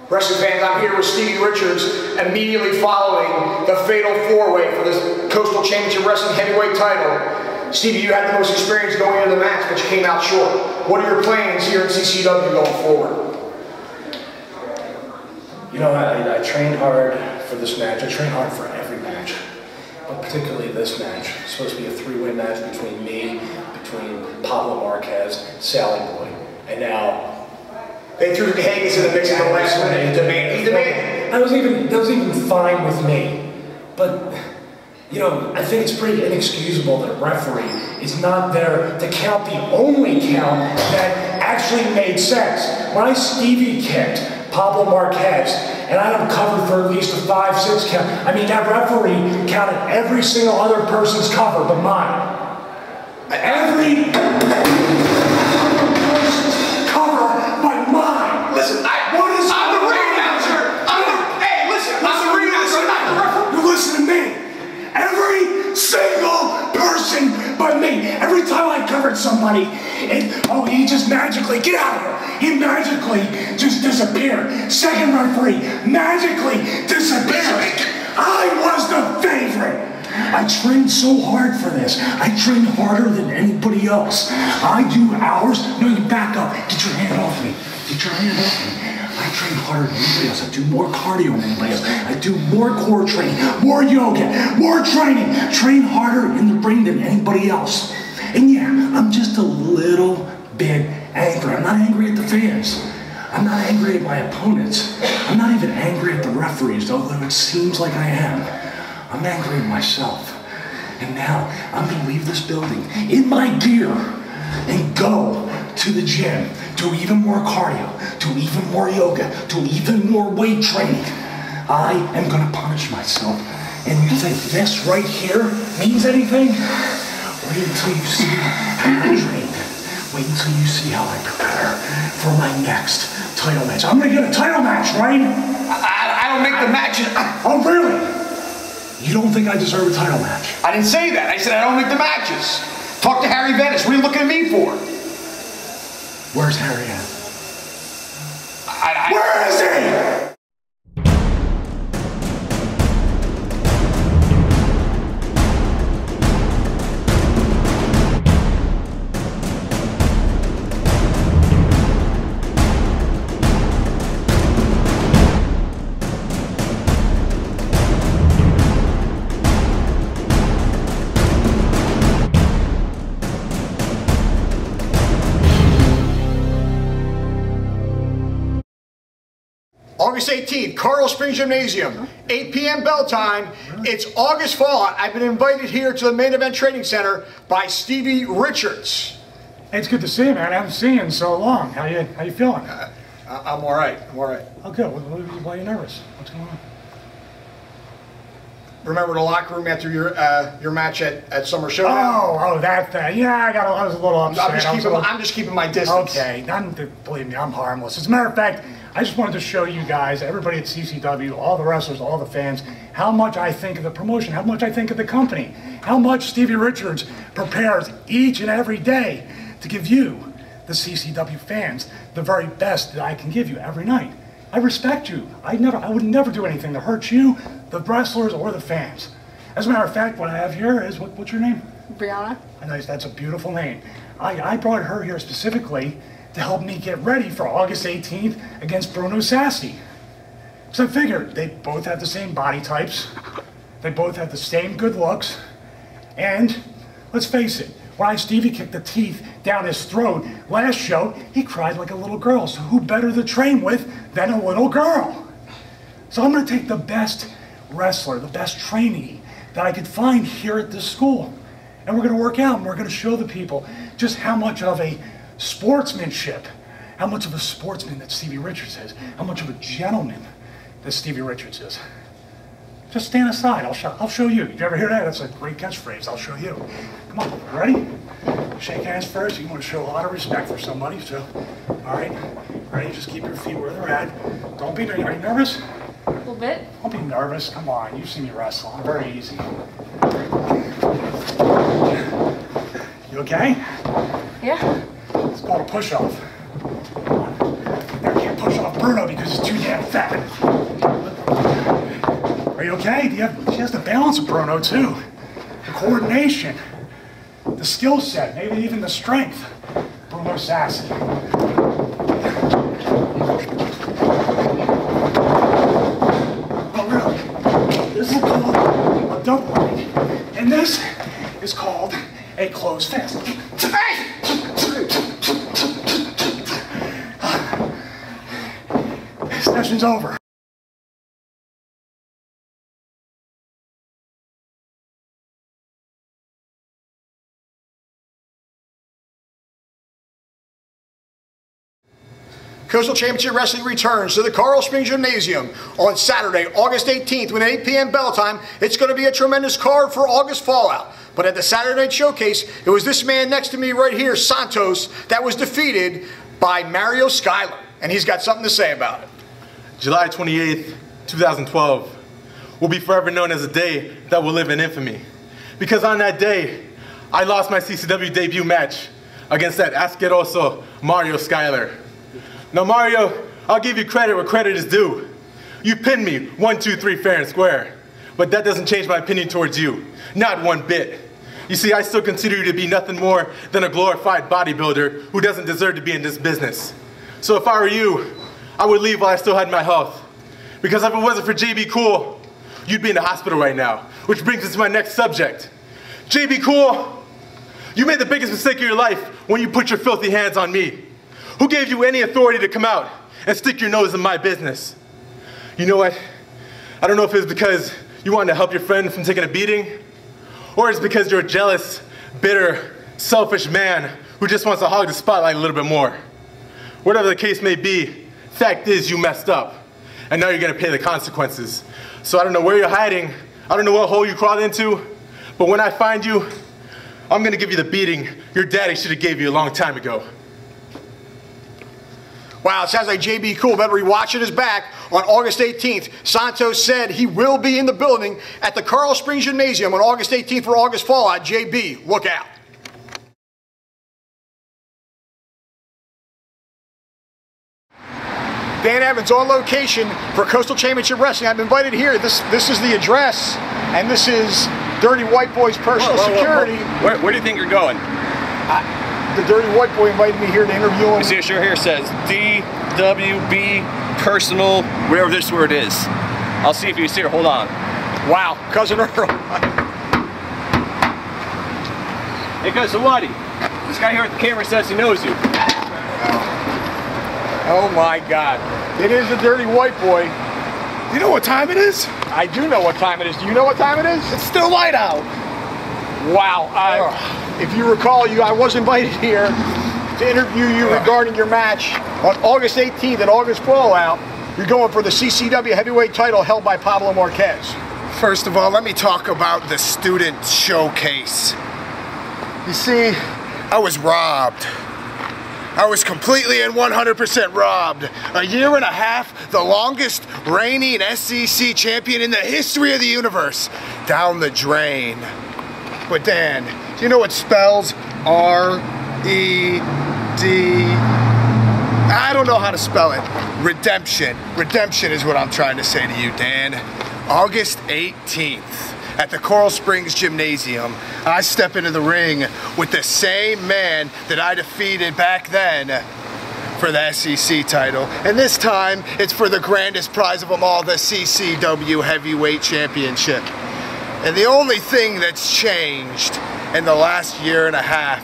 Wrestling fans, I'm here with Stevie Richards, immediately following the fatal four-way for the Coastal Championship Wrestling Heavyweight title. Stevie, you had the most experience going into the match, but you came out short. What are your plans here at CCW going forward? You know, I trained hard for this match. I trained hard for every match, but particularly this match. It's supposed to be a three-way match between me, between Pablo Marquez, Sally Boy, and now they threw the Haggis in the mix in the last minute. That was even fine with me, but you know, I think it's pretty inexcusable that a referee is not there to count the only count that actually made sense. When I Stevie kicked Pablo Marquez, and I had him covered for at least a 5-6 count. I mean, that referee counted every single other person's cover but mine. Every person's cover but mine. Listen, I'm the ring announcer. Hey, listen, I'm the ring announcer. You listen to me. Every single person but me. Every time I covered somebody, he just magically, get out of here. He magically just disappeared. Second referee magically disappeared. I was the favorite. I trained so hard for this. I trained harder than anybody else. I do hours. No, you back up. Get your hand off me. Get your hand off me. I train harder than anybody else. I do more cardio than anybody else. I do more core training, more yoga, more training. Train harder in the ring than anybody else. And yeah, I'm just a little bit angry. I'm not angry at the fans. I'm not angry at my opponents. I'm not even angry at the referees, although it seems like I am. I'm angry at myself. And now I'm going to leave this building in my gear and go to the gym, to even more cardio, to even more yoga, to even more weight training. I am going to punish myself. And you think this right here means anything? Wait until you see how I train. Wait until you see how I prepare for my next title match. I'm going to get a title match, right? I don't make the matches. Oh, really? You don't think I deserve a title match? I didn't say that. I said I don't make the matches. Talk to Harry Venice. What are you looking at me for? Where's Harry at? Where is he? August 18th, Coral Springs Gymnasium, 8 p.m. bell time. It's August fall. I've been invited here to the Main Event Training Center by Stevie Richards. Hey, it's good to see you, man. I haven't seen you in so long. How you feeling? I'm all right. I'm all right. Oh, good. Why are you nervous? What's going on? Remember the locker room after your match at Summer Showdown? Oh, that thing. Yeah, I was a little upset. I'm just keeping my distance. Okay, believe me, I'm harmless. As a matter of fact, I just wanted to show you guys, everybody at CCW, all the wrestlers, all the fans, how much I think of the promotion, how much I think of the company, how much Stevie Richards prepares each and every day to give you, the CCW fans, the very best that I can give you every night. I respect you. I would never do anything to hurt you, the wrestlers, or the fans. As a matter of fact, what I have here is, what's your name? Brianna. Nice, that's a beautiful name. I brought her here specifically to help me get ready for August 18th against Bruno Sassi. So I figured they both have the same body types, they both have the same good looks, and let's face it, when Stevie kicked the teeth down his throat last show, he cried like a little girl, so who better to train with than a little girl? So I'm gonna take the best wrestler, the best trainee that I could find here at this school, and we're gonna work out and we're gonna show the people just how much of a sportsmanship, how much of a sportsman that Stevie Richards is, how much of a gentleman that Stevie Richards is. Just stand aside, I'll show you. Did you ever hear that? That's a great catchphrase, I'll show you. Come on, ready? Shake hands first. You want to show a lot of respect for somebody, so, all right, ready? Just keep your feet where they're at. Don't be, are you nervous? A little bit. Don't be nervous, come on, you've seen me wrestle, I'm very easy. You okay? Yeah. It's called a push-off. Come on. There, can't push off. Bruno because he's too damn fat. Are you okay? She has the balance of Bruno too. The coordination, the skill set, maybe even the strength. Bruno Sassy. Oh really? This is called a double leg. And this is called a closed fist. Session's over. Coastal Championship Wrestling returns to the Coral Springs Gymnasium on Saturday, August 18th with an 8 p.m. bell time. It's going to be a tremendous card for August Fallout. But at the Saturday Night Showcase, it was this man next to me right here, Santos, that was defeated by Mario Schuyler. And he's got something to say about it. July 28th, 2012 will be forever known as a day that will live in infamy. Because on that day, I lost my CCW debut match against that asqueroso Mario Schuyler. Now Mario, I'll give you credit where credit is due. You pinned me 1, 2, 3 fair and square. But that doesn't change my opinion towards you. Not one bit. You see, I still consider you to be nothing more than a glorified bodybuilder who doesn't deserve to be in this business. So if I were you, I would leave while I still had my health. Because if it wasn't for JB Cool, you'd be in the hospital right now. Which brings us to my next subject. JB Cool, you made the biggest mistake of your life when you put your filthy hands on me. Who gave you any authority to come out and stick your nose in my business? You know what? I don't know if it's because you wanted to help your friend from taking a beating, or it's because you're a jealous, bitter, selfish man who just wants to hog the spotlight a little bit more. Whatever the case may be, fact is you messed up, and now you're gonna pay the consequences. So I don't know where you're hiding, I don't know what hole you crawled into, but when I find you, I'm gonna give you the beating your daddy should have gave you a long time ago. Wow, it sounds like JB Cool better be watching his back on August 18th. Santos said he will be in the building at the Coral Springs Gymnasium on August 18th for August Fallout. JB, look out. Dan Evans on location for Coastal Championship Wrestling. I'm invited here. This is the address, and this is Dirty White Boy's personal security. Where do you think you're going? The Dirty White Boy invited me here to interview him. You see a shirt here says DWB personal, whatever this word is. I'll see if you see her. Hold on. Wow, Cousin Earl. Hey, Cousin Waddy. This guy here at the camera says he knows you. Oh my God. It is the Dirty White Boy. You know what time it is? I do know what time it is. Do you know what time it is? It's still light out. Wow. If you recall, I was invited here to interview you regarding your match on August 18th at August Fallout. You're going for the CCW heavyweight title held by Pablo Marquez. First of all, let me talk about the student showcase. You see, I was robbed. I was completely and 100% robbed. A year and a half, the longest reigning SEC champion in the history of the universe, down the drain. But Dan, do you know what spells R-E-D? I don't know how to spell it. Redemption. Redemption is what I'm trying to say to you, Dan. August 18th. At the Coral Springs Gymnasium, I step into the ring with the same man that I defeated back then for the SEC title. And this time, it's for the grandest prize of them all, the CCW Heavyweight Championship. And the only thing that's changed in the last year and a half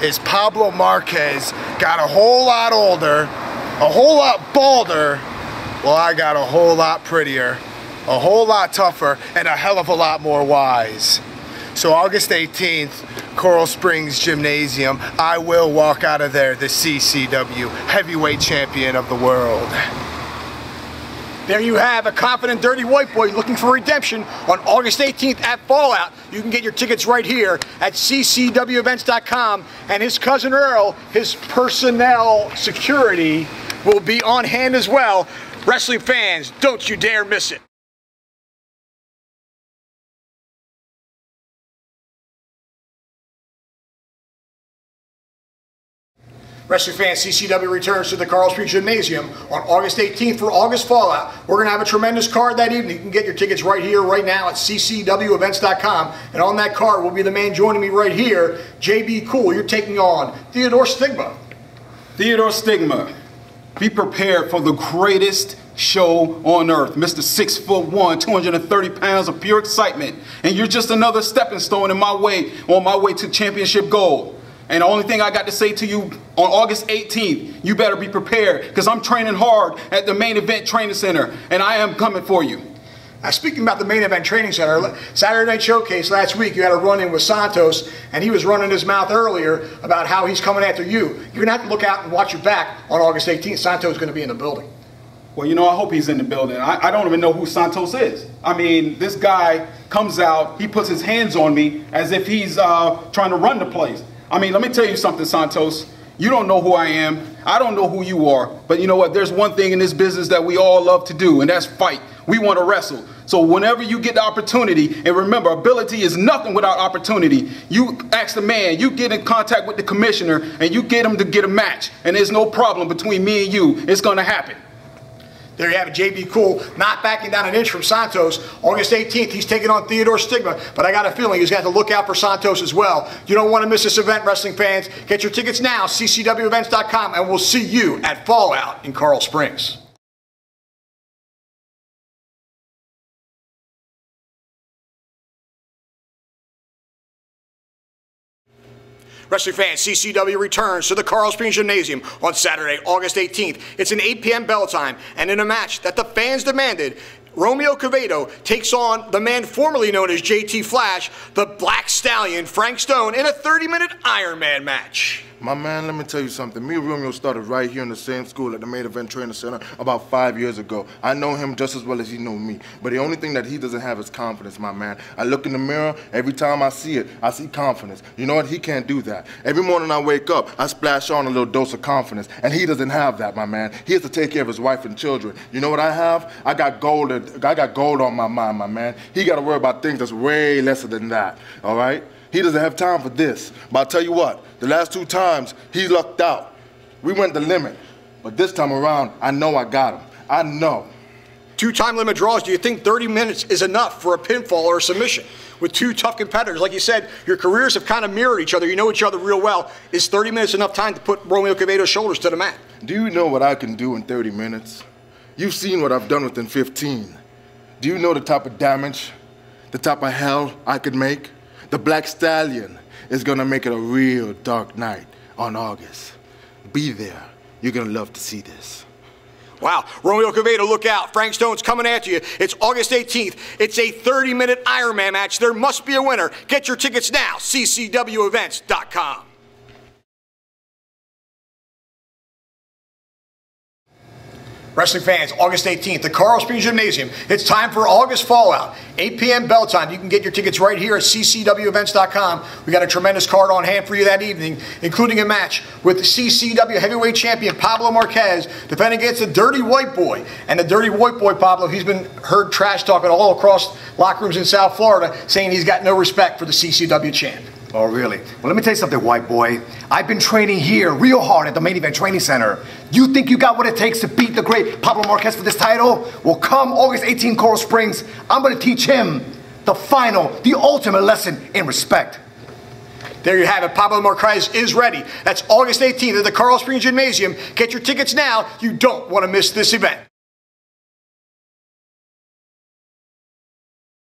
is Pablo Marquez got a whole lot older, a whole lot balder, while I got a whole lot prettier, a whole lot tougher, and a hell of a lot more wise. So August 18th, Coral Springs Gymnasium, I will walk out of there the CCW Heavyweight Champion of the world. There you have a confident Dirty White Boy looking for redemption on August 18th at Fallout. You can get your tickets right here at ccwevents.com, and his cousin Earl, his personnel security, will be on hand as well. Wrestling fans, don't you dare miss it. Wrestling fans, CCW returns to the Coral Springs Gymnasium on August 18th for August Fallout. We're going to have a tremendous card that evening. You can get your tickets right here, right now at ccwevents.com. And on that card will be the man joining me right here, JB Cool. You're taking on Theodore Stigma. Theodore Stigma, be prepared for the greatest show on earth. Mr. 6'1", 230 pounds of pure excitement. And you're just another stepping stone on my way to championship gold. And the only thing I got to say to you on August 18th, you better be prepared because I'm training hard at the Main Event Training Center and I am coming for you. Now, speaking about the Main Event Training Center, Saturday Night Showcase last week, you had a run-in with Santos, and he was running his mouth earlier about how he's coming after you. You're going to have to look out and watch your back on August 18th. Santos is going to be in the building. Well, you know, I hope he's in the building. I don't even know who Santos is. I mean, this guy comes out, he puts his hands on me as if he's trying to run the place. I mean, let me tell you something, Santos. You don't know who I am. I don't know who you are. But you know what? There's one thing in this business that we all love to do, and that's fight. We want to wrestle. So whenever you get the opportunity, and remember, ability is nothing without opportunity. You ask the man, you get in contact with the commissioner, and you get him to get a match. And there's no problem between me and you. It's going to happen. There you have it, JB Cool, not backing down an inch from Santos. August 18th, he's taking on Theodore Stigma, but I got a feeling he's got to look out for Santos as well. You don't want to miss this event, wrestling fans. Get your tickets now, ccwevents.com, and we'll see you at Fallout in Coral Springs. Wrestling fans, CCW returns to the Coral Springs Gymnasium on Saturday, August 18th. It's an 8 p.m. bell time, and in a match that the fans demanded, Romeo Quevedo takes on the man formerly known as JT Flash, the Black Stallion, Frank Stone, in a 30-minute Iron Man match. My man, let me tell you something. Me and Romeo started right here in the same school at the Main Event Training Center about 5 years ago. I know him just as well as he knows me. But the only thing that he doesn't have is confidence, my man. I look in the mirror, every time I see it, I see confidence. You know what? He can't do that. Every morning I wake up, I splash on a little dose of confidence, and he doesn't have that, my man. He has to take care of his wife and children. You know what I have? I got gold on my mind, my man. He got to worry about things that's way lesser than that, all right? He doesn't have time for this. But I'll tell you what, the last 2 times, he lucked out. We went the limit. But this time around, I know I got him. I know. 2 time limit draws, do you think 30 minutes is enough for a pinfall or a submission? With 2 tough competitors, like you said, your careers have kind of mirrored each other. You know each other real well. Is 30 minutes enough time to put Romeo Quevedo's shoulders to the mat? Do you know what I can do in 30 minutes? You've seen what I've done within 15. Do you know the type of damage, the type of hell I could make? The Black Stallion is gonna make it a real dark night on August. Be there. You're gonna love to see this. Wow, Romeo Quevedo, look out. Frank Stone's coming after you. It's August 18th. It's a 30-minute Iron Man match. There must be a winner. Get your tickets now, ccwevents.com. Wrestling fans, August 18th, the Coral Springs Gymnasium. It's time for August Fallout. 8 p.m. bell time. You can get your tickets right here at ccwevents.com. We got a tremendous card on hand for you that evening, including a match with the CCW heavyweight champion Pablo Marquez defending against the Dirty White Boy. And the Dirty White Boy, Pablo, he's been heard trash talking all across locker rooms in South Florida, saying he's got no respect for the CCW champ. Oh, really? Well, let me tell you something, white boy. I've been training here real hard at the Main Event Training Center. You think you got what it takes to beat the great Pablo Marquez for this title? Well, come August 18, Coral Springs, I'm going to teach him the final, the ultimate lesson in respect. There you have it. Pablo Marquez is ready. That's August 18th at the Coral Springs Gymnasium. Get your tickets now. You don't want to miss this event.